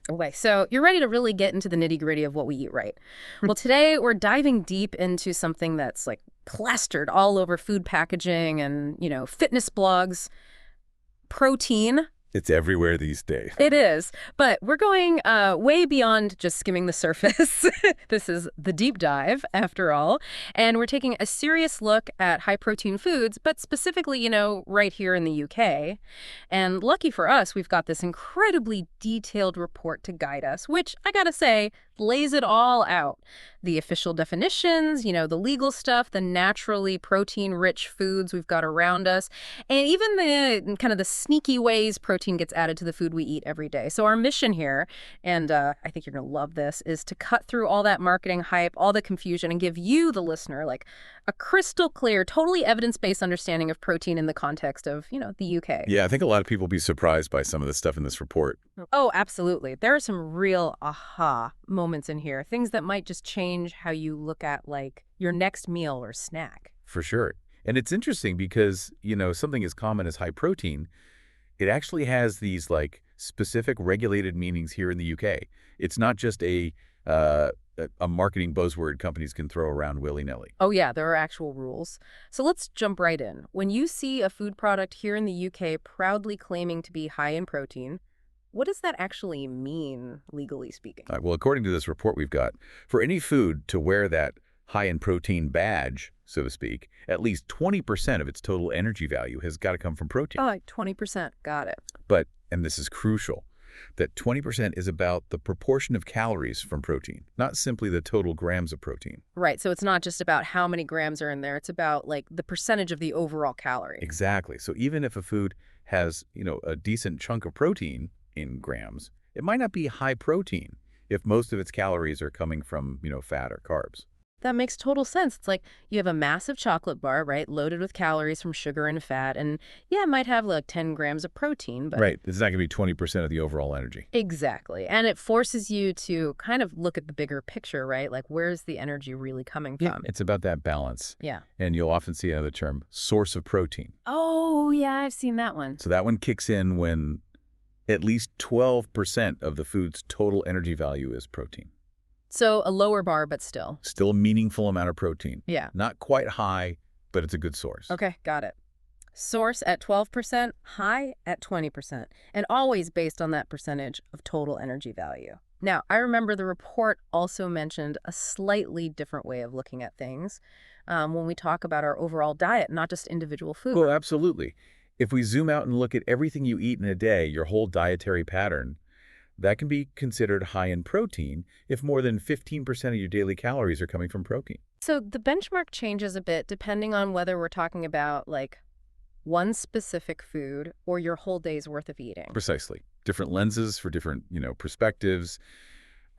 Okay, so you're ready to really get into the nitty-gritty of what we eat, right? Well, today we're diving deep into something that's like plastered all over food packaging and, fitness blogs, protein. It's everywhere these days. It is, but we're going way beyond just skimming the surface. This is the deep dive, after all, and we're taking a serious look at high-protein foods, but specifically, right here in the UK. And lucky for us, we've got this incredibly detailed report to guide us, which, I gotta say, lays it all out. The official definitions, the legal stuff, the naturally protein-rich foods we've got around us, and even the kind of the sneaky ways protein gets added to the food we eat every day. So our mission here, and I think you're going to love this, is to cut through all that marketing hype, all the confusion, and give you, the listener, like a crystal clear, totally evidence-based understanding of protein in the context of, the UK. Yeah, I think a lot of people will be surprised by some of the stuff in this report. Oh, absolutely. There are some real aha moments in here, things that might just change how you look at, like, your next meal or snack. For sure. And it's interesting because, something as common as high protein, it actually has these, like, specific regulated meanings here in the UK. It's not just a marketing buzzword companies can throw around willy-nilly. Oh, yeah, there are actual rules. So let's jump right in. When you see a food product here in the UK proudly claiming to be high in protein, what does that actually mean, legally speaking? All right, well, according to this report we've got, for any food to wear that high in protein badge, so to speak, at least 20% of its total energy value has got to come from protein. Oh, like 20%. Got it. But, and this is crucial, that 20% is about the proportion of calories from protein, not simply the total grams of protein. Right, so it's not just about how many grams are in there. It's about, like, the percentage of the overall calorie. Exactly. So even if a food has, a decent chunk of protein in grams, it might not be high protein if most of its calories are coming from, fat or carbs. That makes total sense. It's like you have a massive chocolate bar, right, loaded with calories from sugar and fat, and yeah, it might have like 10 grams of protein, but... Right. It's not going to be 20% of the overall energy. Exactly. And it forces you to kind of look at the bigger picture, right? Like, where's the energy really coming from? Yeah, it's about that balance. Yeah. And you'll often see another term, source of protein. Oh, yeah, I've seen that one. So that one kicks in when at least 12% of the food's total energy value is protein. So a lower bar, but still. Still a meaningful amount of protein. Yeah. Not quite high, but it's a good source. Okay, got it. Source at 12%, high at 20%, and always based on that percentage of total energy value. Now, I remember the report also mentioned a slightly different way of looking at things when we talk about our overall diet, not just individual food. Well, absolutely. If we zoom out and look at everything you eat in a day, your whole dietary pattern, that can be considered high in protein if more than 15% of your daily calories are coming from protein. So the benchmark changes a bit depending on whether we're talking about, like, one specific food or your whole day's worth of eating. Precisely. Different lenses for different, perspectives.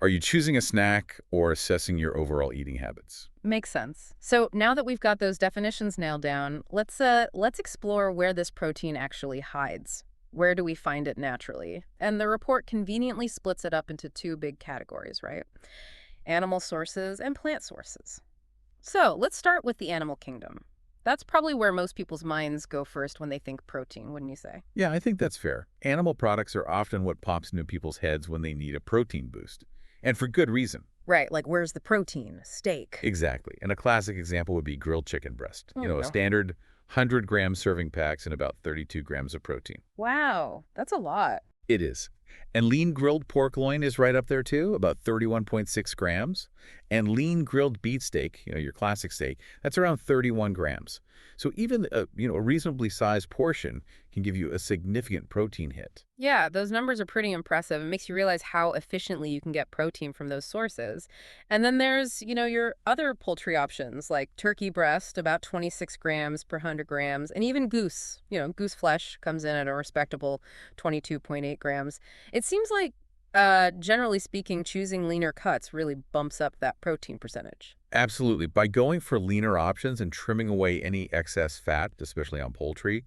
Are you choosing a snack or assessing your overall eating habits? Makes sense. So now that we've got those definitions nailed down, let's explore where this protein actually hides. Where do we find it naturally? And the report conveniently splits it up into two big categories, right? Animal sources and plant sources. So let's start with the animal kingdom. That's probably where most people's minds go first when they think protein, wouldn't you say? Yeah, I think that's fair. Animal products are often what pops into people's heads when they need a protein boost. And for good reason. Right, like where's the protein? Steak. Exactly. And a classic example would be grilled chicken breast. Oh, A standard 100-gram serving packs and about 32 grams of protein. Wow, that's a lot. It is. And lean grilled pork loin is right up there too, about 31.6 grams. And lean grilled beef steak, your classic steak, that's around 31 grams. So even a reasonably sized portion can give you a significant protein hit. Yeah, those numbers are pretty impressive. It makes you realize how efficiently you can get protein from those sources. And then there's, your other poultry options like turkey breast, about 26 grams per 100 grams, and even goose. Goose flesh comes in at a respectable 22.8 grams. It seems like, generally speaking, choosing leaner cuts really bumps up that protein percentage. Absolutely. By going for leaner options and trimming away any excess fat, especially on poultry,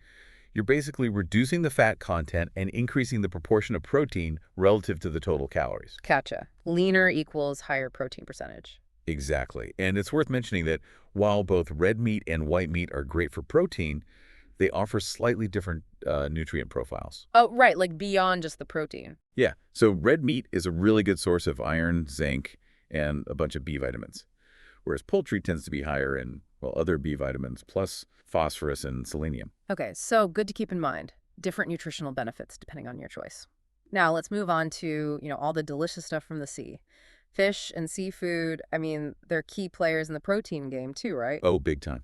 you're basically reducing the fat content and increasing the proportion of protein relative to the total calories. Gotcha. Leaner equals higher protein percentage. Exactly. And it's worth mentioning that while both red meat and white meat are great for protein, they offer slightly different nutrient profiles. Oh, right, like beyond just the protein. Yeah, so red meat is a really good source of iron, zinc, and a bunch of B vitamins, whereas poultry tends to be higher in, well, other B vitamins, plus phosphorus and selenium. Okay, so good to keep in mind. Different nutritional benefits depending on your choice. Now let's move on to, all the delicious stuff from the sea. Fish and seafood, I mean, they're key players in the protein game too, right? Oh, big time.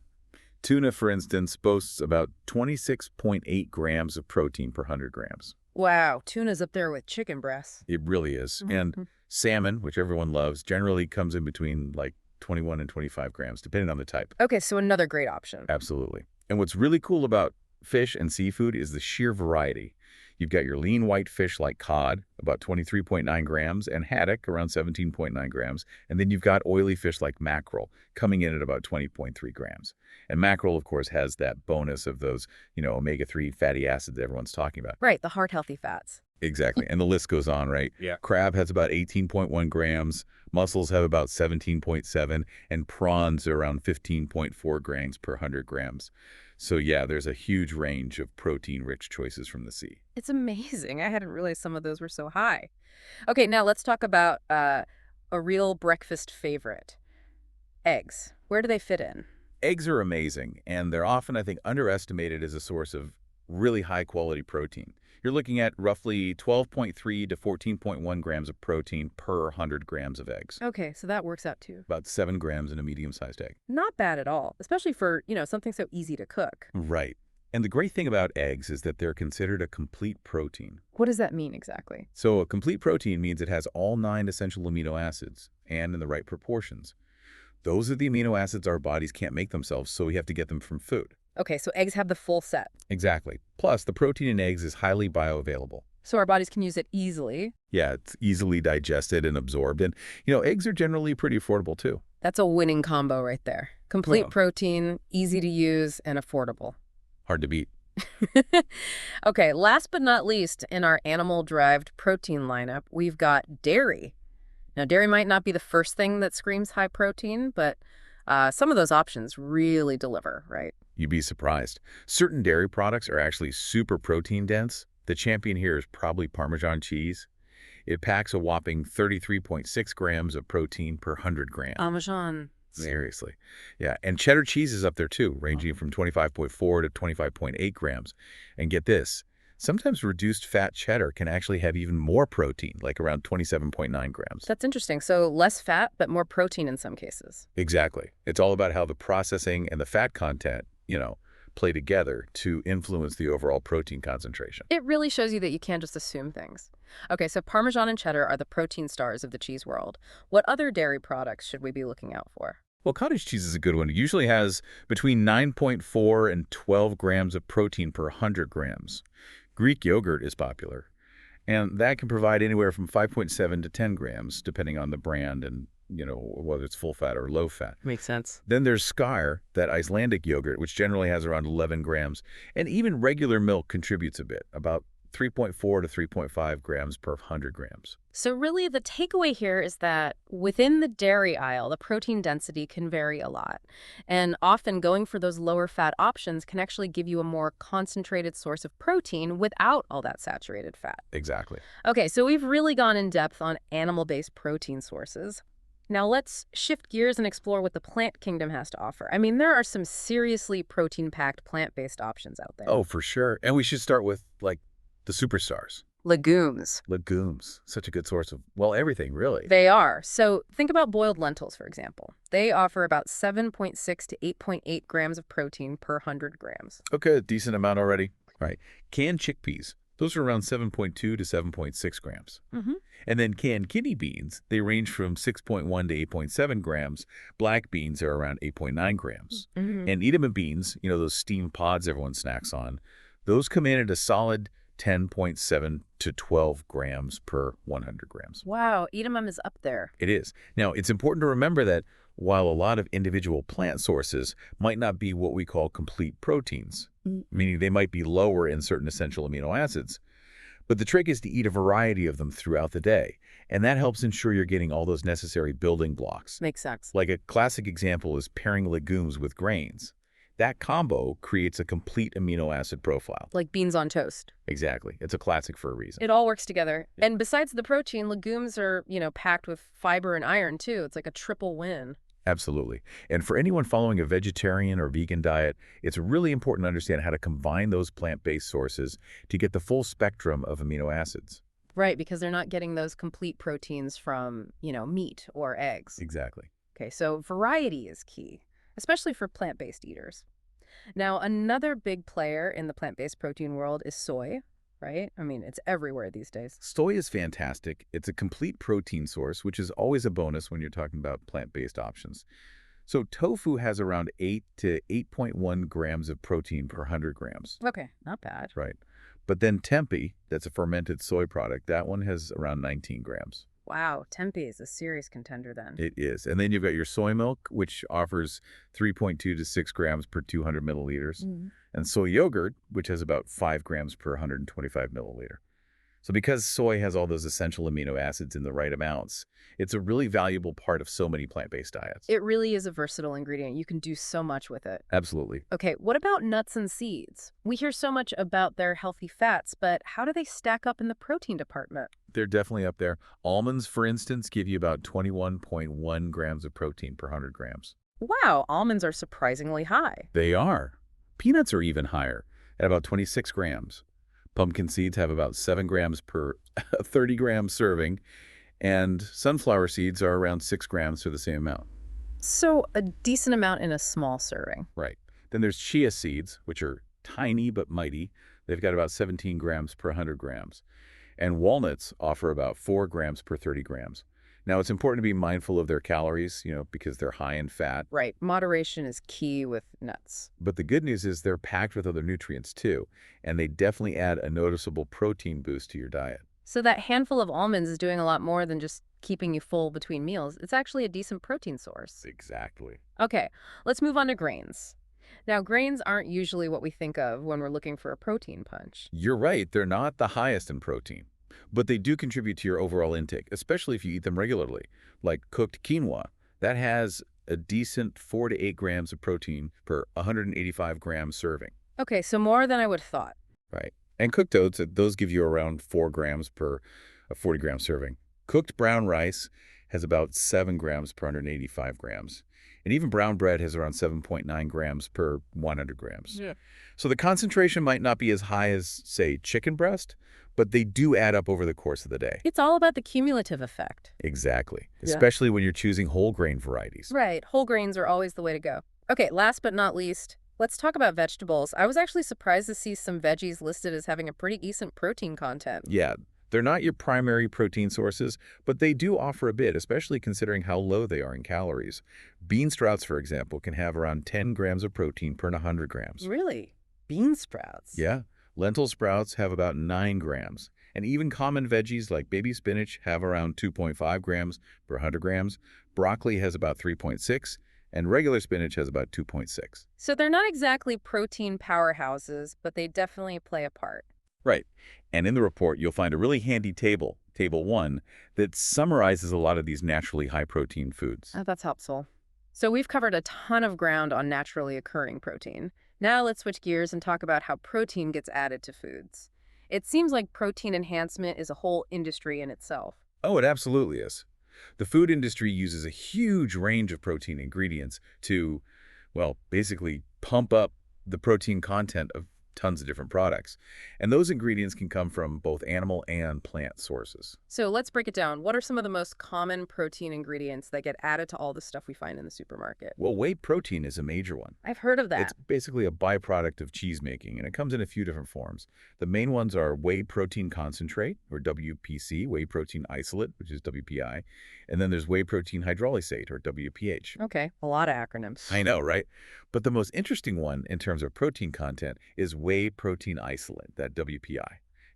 Tuna, for instance, boasts about 26.8 grams of protein per 100 grams. Wow, tuna's up there with chicken breasts. It really is. And Mhm. salmon, which everyone loves, generally comes in between like 21 and 25 grams, depending on the type. Okay, so another great option. Absolutely. And what's really cool about fish and seafood is the sheer variety. You've got your lean white fish like cod, about 23.9 grams, and haddock, around 17.9 grams. And then you've got oily fish like mackerel, coming in at about 20.3 grams. And mackerel, of course, has that bonus of those, omega-3 fatty acids everyone's talking about. Right, the heart-healthy fats. Exactly. And the list goes on, right? Yeah. Crab has about 18.1 grams, mussels have about 17.7, and prawns are around 15.4 grams per 100 grams. So yeah, there's a huge range of protein-rich choices from the sea. It's amazing. I hadn't realized some of those were so high. Okay, now let's talk about a real breakfast favorite. Eggs. Where do they fit in? Eggs are amazing, and they're often, I think, underestimated as a source of really high-quality protein. You're looking at roughly 12.3 to 14.1 grams of protein per 100 grams of eggs. Okay, so that works out too. About 7 grams in a medium-sized egg. Not bad at all, especially for, something so easy to cook. Right. And the great thing about eggs is that they're considered a complete protein. What does that mean exactly? So a complete protein means it has all 9 essential amino acids, and in the right proportions. Those are the amino acids our bodies can't make themselves, so we have to get them from food. Okay, so eggs have the full set. Exactly. Plus, the protein in eggs is highly bioavailable. So our bodies can use it easily. Yeah, it's easily digested and absorbed. And, eggs are generally pretty affordable, too. That's a winning combo right there. Complete Well. protein, easy to use, and affordable. Hard to beat. Okay, last but not least, in our animal-derived protein lineup, we've got dairy. Now, dairy might not be the first thing that screams high protein, but some of those options really deliver, right? You'd be surprised. Certain dairy products are actually super protein dense. The champion here is probably Parmesan cheese. It packs a whopping 33.6 grams of protein per 100 grams. Parmesan. Seriously. Yeah, and cheddar cheese is up there too, ranging from 25.4 to 25.8 grams. And get this, sometimes reduced fat cheddar can actually have even more protein, like around 27.9 grams. That's interesting. So less fat, but more protein in some cases. Exactly. It's all about how the processing and the fat content, play together to influence the overall protein concentration. It really shows you that you can't just assume things. Okay, so Parmesan and cheddar are the protein stars of the cheese world. What other dairy products should we be looking out for? Well, cottage cheese is a good one. It usually has between 9.4 and 12 grams of protein per 100 grams. Greek yogurt is popular, and that can provide anywhere from 5.7 to 10 grams, depending on the brand and, whether it's full fat or low fat. Makes sense. Then there's Skyr, that Icelandic yogurt, which generally has around 11 grams. And even regular milk contributes a bit, about 3.4 to 3.5 grams per 100 grams. So really the takeaway here is that within the dairy aisle, the protein density can vary a lot. And often going for those lower fat options can actually give you a more concentrated source of protein without all that saturated fat. Exactly. Okay, so we've really gone in depth on animal-based protein sources. Now let's shift gears and explore what the plant kingdom has to offer. I mean, there are some seriously protein-packed plant-based options out there. Oh, for sure. And we should start with, the superstars. Legumes. Legumes. Such a good source of, well, everything, really. They are. So think about boiled lentils, for example. They offer about 7.6 to 8.8 grams of protein per 100 grams. Okay, a decent amount already. Right. Canned chickpeas. Those are around 7.2 to 7.6 grams. Mm-hmm. And then canned kidney beans, they range from 6.1 to 8.7 grams. Black beans are around 8.9 grams. Mm-hmm. And edamame beans, those steamed pods everyone snacks on, those come in at a solid 10.7 to 12 grams per 100 grams. Wow, edamame is up there. It is. Now, it's important to remember that while a lot of individual plant sources might not be what we call complete proteins, meaning they might be lower in certain essential amino acids, but the trick is to eat a variety of them throughout the day, and that helps ensure you're getting all those necessary building blocks. Makes sense. Like a classic example is pairing legumes with grains. That combo creates a complete amino acid profile. Like beans on toast. Exactly. It's a classic for a reason. It all works together. And besides the protein, legumes are, packed with fiber and iron too. It's like a triple win. Absolutely. And for anyone following a vegetarian or vegan diet, it's really important to understand how to combine those plant-based sources to get the full spectrum of amino acids. Right, because they're not getting those complete proteins from, meat or eggs. Exactly. Okay, so variety is key, especially for plant-based eaters. Now, another big player in the plant-based protein world is soy, right? I mean, it's everywhere these days. Soy is fantastic. It's a complete protein source, which is always a bonus when you're talking about plant-based options. So tofu has around 8 to 8.1 grams of protein per 100 grams. Okay, not bad. Right. But then tempeh, that's a fermented soy product, that one has around 19 grams. Wow, tempeh is a serious contender then. It is. And then you've got your soy milk, which offers 3.2 to 6 grams per 200 milliliters. And soy yogurt, which has about 5 grams per 125 milliliter. So because soy has all those essential amino acids in the right amounts, it's a really valuable part of so many plant-based diets. It really is a versatile ingredient. You can do so much with it. Absolutely. Okay, what about nuts and seeds? We hear so much about their healthy fats, but how do they stack up in the protein department? They're definitely up there. Almonds, for instance, give you about 21.1 grams of protein per 100 grams. Wow, almonds are surprisingly high. They are. Peanuts are even higher, at about 26 grams. Pumpkin seeds have about 7 grams per 30-gram serving, and sunflower seeds are around 6 grams for the same amount. So a decent amount in a small serving. Right. Then there's chia seeds, which are tiny but mighty. They've got about 17 grams per 100 grams. And walnuts offer about 4 grams per 30 grams. Now, it's important to be mindful of their calories, because they're high in fat. Right. Moderation is key with nuts. But the good news is they're packed with other nutrients, too, and they definitely add a noticeable protein boost to your diet. So that handful of almonds is doing a lot more than just keeping you full between meals. It's actually a decent protein source. Exactly. Okay, let's move on to grains. Now, grains aren't usually what we think of when we're looking for a protein punch. You're right, they're not the highest in protein, but they do contribute to your overall intake, especially if you eat them regularly, like cooked quinoa. That has a decent 4 to 8 grams of protein per 185 gram serving. Okay, so more than I would have thought. Right. And cooked oats, those give you around 4 grams per 40-gram serving. Cooked brown rice has about 7 grams per 185 grams. And even brown bread has around 7.9 grams per 100 grams. Yeah. So the concentration might not be as high as, say, chicken breast, but they do add up over the course of the day. It's all about the cumulative effect. Exactly. Yeah. Especially when you're choosing whole grain varieties. Right. Whole grains are always the way to go. Okay, last but not least, let's talk about vegetables. I was actually surprised to see some veggies listed as having a pretty decent protein content. Yeah, they're not your primary protein sources, but they do offer a bit, especially considering how low they are in calories. Bean sprouts, for example, can have around 10 grams of protein per 100 grams. Really? Bean sprouts? Yeah. Lentil sprouts have about 9 grams. And even common veggies like baby spinach have around 2.5 grams per 100 grams. Broccoli has about 3.6, and regular spinach has about 2.6. So they're not exactly protein powerhouses, but they definitely play a part. Right. And in the report, you'll find a really handy table, Table 1, that summarizes a lot of these naturally high-protein foods. Oh, that's helpful. So we've covered a ton of ground on naturally occurring protein. Now let's switch gears and talk about how protein gets added to foods. It seems like protein enhancement is a whole industry in itself. Oh, it absolutely is. The food industry uses a huge range of protein ingredients to, well, basically pump up the protein content of tons of different products. And those ingredients can come from both animal and plant sources. So let's break it down. What are some of the most common protein ingredients that get added to all the stuff we find in the supermarket? Well, whey protein is a major one. I've heard of that. It's basically a byproduct of cheese making, and it comes in a few different forms. The main ones are whey protein concentrate, or WPC, whey protein isolate, which is WPI, and then there's whey protein hydrolysate, or WPH. Okay, a lot of acronyms. I know, right? But the most interesting one in terms of protein content is whey protein isolate, that WPI.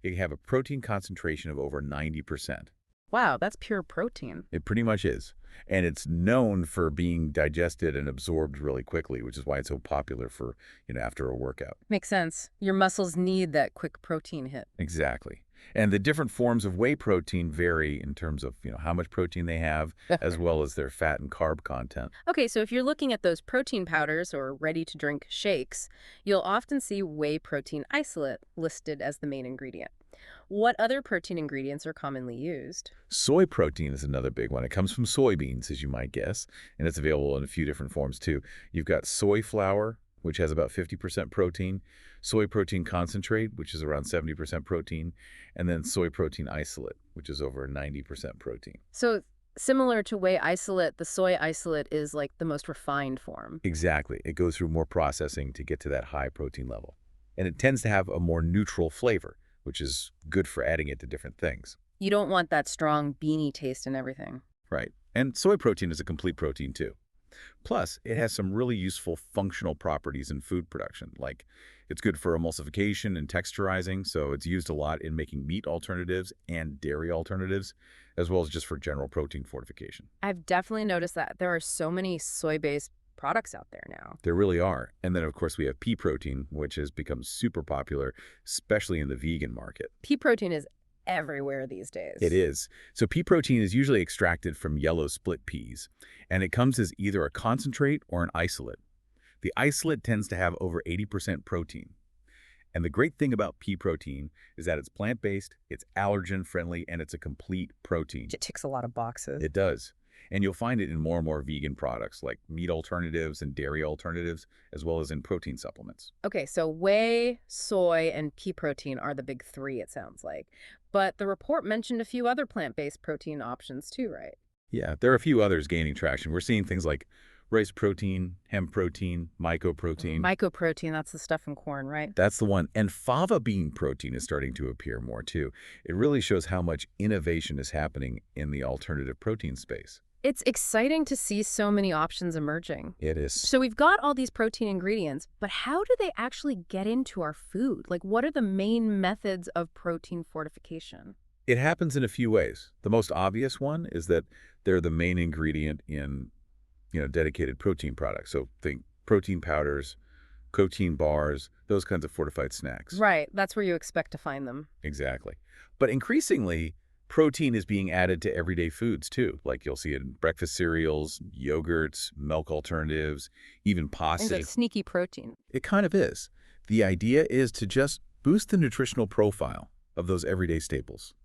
It can have a protein concentration of over 90%. Wow, that's pure protein. It pretty much is. And it's known for being digested and absorbed really quickly, which is why it's so popular for, after a workout. Makes sense. Your muscles need that quick protein hit. Exactly. And the different forms of whey protein vary in terms of, how much protein they have, as well as their fat and carb content. Okay, so if you're looking at those protein powders or ready-to-drink shakes, you'll often see whey protein isolate listed as the main ingredient. What other protein ingredients are commonly used? Soy protein is another big one. It comes from soybeans, as you might guess, and it's available in a few different forms too. You've got soy flour, which has about 50% protein, soy protein concentrate, which is around 70% protein, and then soy protein isolate, which is over 90% protein. So similar to whey isolate, the soy isolate is like the most refined form. Exactly. It goes through more processing to get to that high protein level. And it tends to have a more neutral flavor, which is good for adding it to different things. You don't want that strong beany taste and everything. Right. And soy protein is a complete protein too. Plus, it has some really useful functional properties in food production, like it's good for emulsification and texturizing, so it's used a lot in making meat alternatives and dairy alternatives, as well as just for general protein fortification. I've definitely noticed that there are so many soy-based products out there now. There really are. And then, of course, we have pea protein, which has become super popular, especially in the vegan market. Pea protein is everywhere these days. It is. So pea protein is usually extracted from yellow split peas, and it comes as either a concentrate or an isolate. The isolate tends to have over 80% protein. And the great thing about pea protein is that it's plant-based, it's allergen-friendly, and it's a complete protein. It ticks a lot of boxes. It does. And you'll find it in more and more vegan products like meat alternatives and dairy alternatives, as well as in protein supplements. Okay, so whey, soy, and pea protein are the big three, it sounds like. But the report mentioned a few other plant-based protein options too, right? Yeah, there are a few others gaining traction. We're seeing things like rice protein, hemp protein, mycoprotein. Mycoprotein, that's the stuff in corn, right? That's the one. And fava bean protein is starting to appear more too. It really shows how much innovation is happening in the alternative protein space. It's exciting to see so many options emerging. It is. So we've got all these protein ingredients, but how do they actually get into our food? Like, what are the main methods of protein fortification? It happens in a few ways. The most obvious one is that they're the main ingredient in, dedicated protein products. So think protein powders, protein bars, those kinds of fortified snacks. Right, that's where you expect to find them. Exactly. But increasingly, protein is being added to everyday foods too. Like you'll see it in breakfast cereals, yogurts, milk alternatives, even Things like pasta. sneaky protein. It kind of is. The idea is to just boost the nutritional profile of those everyday staples.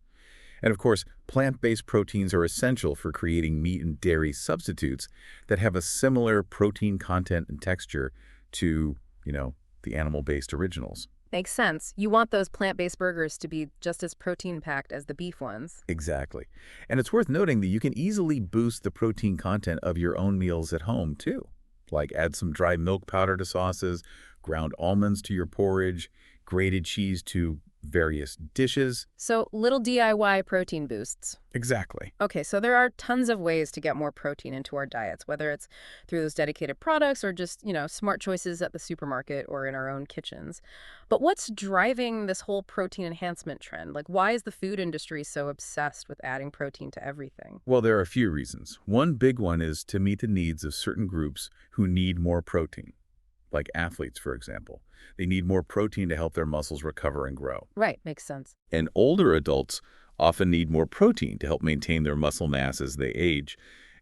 And of course, plant-based proteins are essential for creating meat and dairy substitutes that have a similar protein content and texture to, the animal-based originals. Makes sense. You want those plant-based burgers to be just as protein-packed as the beef ones. Exactly. And it's worth noting that you can easily boost the protein content of your own meals at home, too. Like add some dry milk powder to sauces, ground almonds to your porridge, grated cheese to various dishes. So little DIY protein boosts. Exactly. Okay, so there are tons of ways to get more protein into our diets, whether it's through those dedicated products or just, smart choices at the supermarket or in our own kitchens. But what's driving this whole protein enhancement trend? Like, why is the food industry so obsessed with adding protein to everything? Well, there are a few reasons. One big one is to meet the needs of certain groups who need more protein, like athletes, for example. They need more protein to help their muscles recover and grow. Right, makes sense. And older adults often need more protein to help maintain their muscle mass as they age.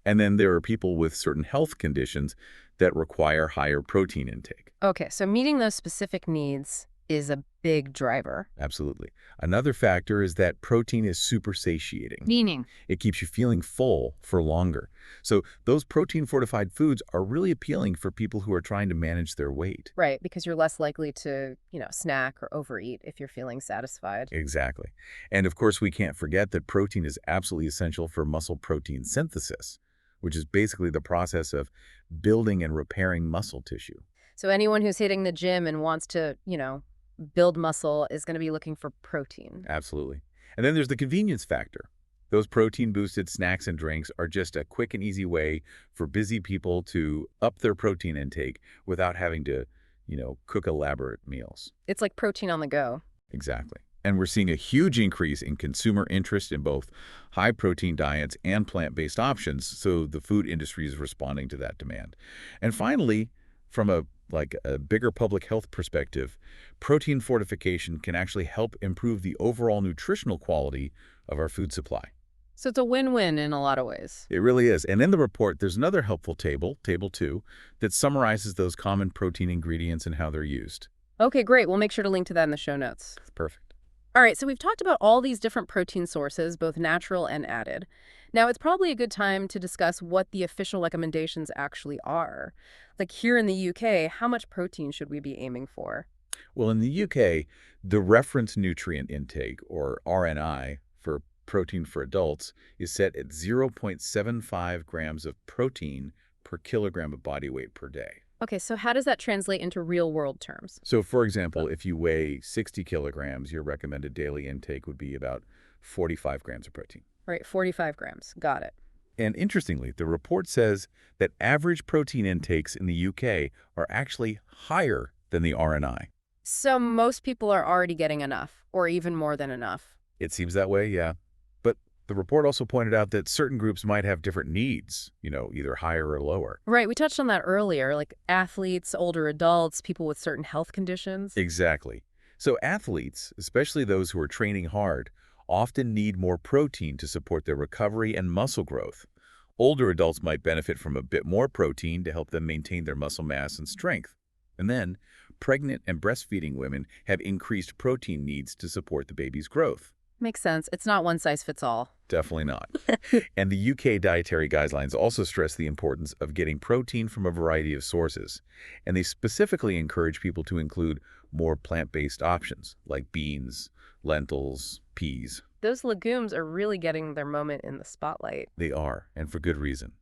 And then there are people with certain health conditions that require higher protein intake. Okay, so meeting those specific needs is a big driver. Absolutely. Another factor is that protein is super satiating. Meaning? It keeps you feeling full for longer. So those protein-fortified foods are really appealing for people who are trying to manage their weight. Right, because you're less likely to, snack or overeat if you're feeling satisfied. Exactly. And of course, we can't forget that protein is absolutely essential for muscle protein synthesis, which is basically the process of building and repairing muscle tissue. So anyone who's hitting the gym and wants to, build muscle is going to be looking for protein. Absolutely. And then there's the convenience factor. Those protein-boosted snacks and drinks are just a quick and easy way for busy people to up their protein intake without having to, cook elaborate meals. It's like protein on the go. Exactly. And we're seeing a huge increase in consumer interest in both high-protein diets and plant-based options, so the food industry is responding to that demand. And finally, from a like a bigger public health perspective, protein fortification can actually help improve the overall nutritional quality of our food supply. So it's a win-win in a lot of ways. It really is. And in the report, there's another helpful table, Table 2, that summarizes those common protein ingredients and how they're used. Okay, great. We'll make sure to link to that in the show notes. Perfect. All right, so we've talked about all these different protein sources, both natural and added. Now, it's probably a good time to discuss what the official recommendations actually are. Like here in the UK, how much protein should we be aiming for? Well, in the UK, the reference nutrient intake, or RNI, for protein for adults is set at 0.75 grams of protein per kilogram of body weight per day. Okay, so how does that translate into real-world terms? So, for example, if you weigh 60 kilograms, your recommended daily intake would be about 45 grams of protein. Right, 45 grams. Got it. And interestingly, the report says that average protein intakes in the UK are actually higher than the RNI. So most people are already getting enough, or even more than enough. It seems that way, yeah. But the report also pointed out that certain groups might have different needs, either higher or lower. Right, we touched on that earlier, like athletes, older adults, people with certain health conditions. Exactly. So athletes, especially those who are training hard, often need more protein to support their recovery and muscle growth. Older adults might benefit from a bit more protein to help them maintain their muscle mass and strength. And then, pregnant and breastfeeding women have increased protein needs to support the baby's growth. Makes sense. It's not one size fits all. Definitely not. And the UK dietary guidelines also stress the importance of getting protein from a variety of sources. And they specifically encourage people to include more plant-based options like beans, lentils, peas. Those legumes are really getting their moment in the spotlight. They are, and for good reason.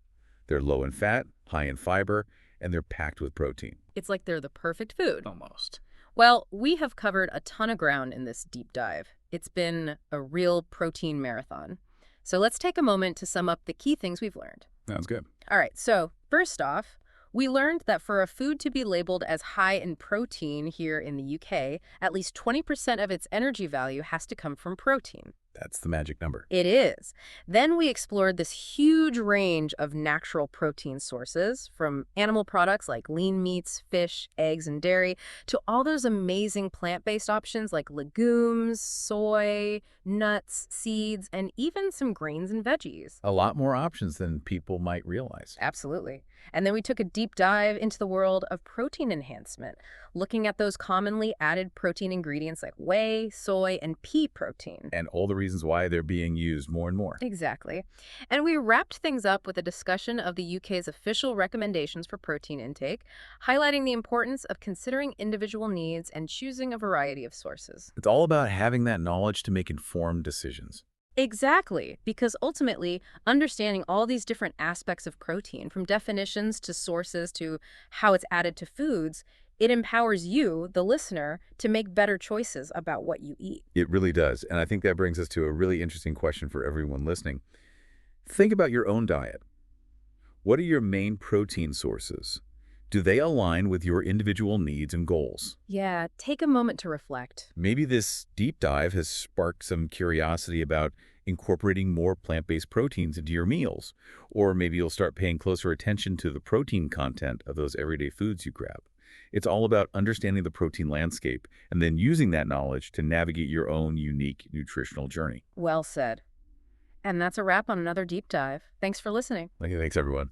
They're low in fat, high in fiber, and they're packed with protein. It's like they're the perfect food. Almost. Well, we have covered a ton of ground in this deep dive. It's been a real protein marathon. So let's take a moment to sum up the key things we've learned. Sounds good. All right, so first off, we learned that for a food to be labeled as high in protein here in the UK, at least 20% of its energy value has to come from protein. That's the magic number. It is. Then we explored this huge range of natural protein sources, from animal products like lean meats, fish, eggs, and dairy, to all those amazing plant-based options like legumes, soy, nuts, seeds, and even some grains and veggies. A lot more options than people might realize. Absolutely. And then we took a deep dive into the world of protein enhancement, looking at those commonly added protein ingredients like whey, soy, and pea protein. And all the reasons why they're being used more and more. Exactly. And we wrapped things up with a discussion of the UK's official recommendations for protein intake, highlighting the importance of considering individual needs and choosing a variety of sources. It's all about having that knowledge to make informed decisions. Exactly, because ultimately, understanding all these different aspects of protein, from definitions to sources to how it's added to foods, it empowers you, the listener, to make better choices about what you eat. It really does. And I think that brings us to a really interesting question for everyone listening. Think about your own diet. What are your main protein sources? Do they align with your individual needs and goals? Yeah, take a moment to reflect. Maybe this deep dive has sparked some curiosity about incorporating more plant-based proteins into your meals. Or maybe you'll start paying closer attention to the protein content of those everyday foods you grab. It's all about understanding the protein landscape and then using that knowledge to navigate your own unique nutritional journey. Well said. And that's a wrap on another deep dive. Thanks for listening. Okay, thanks, everyone.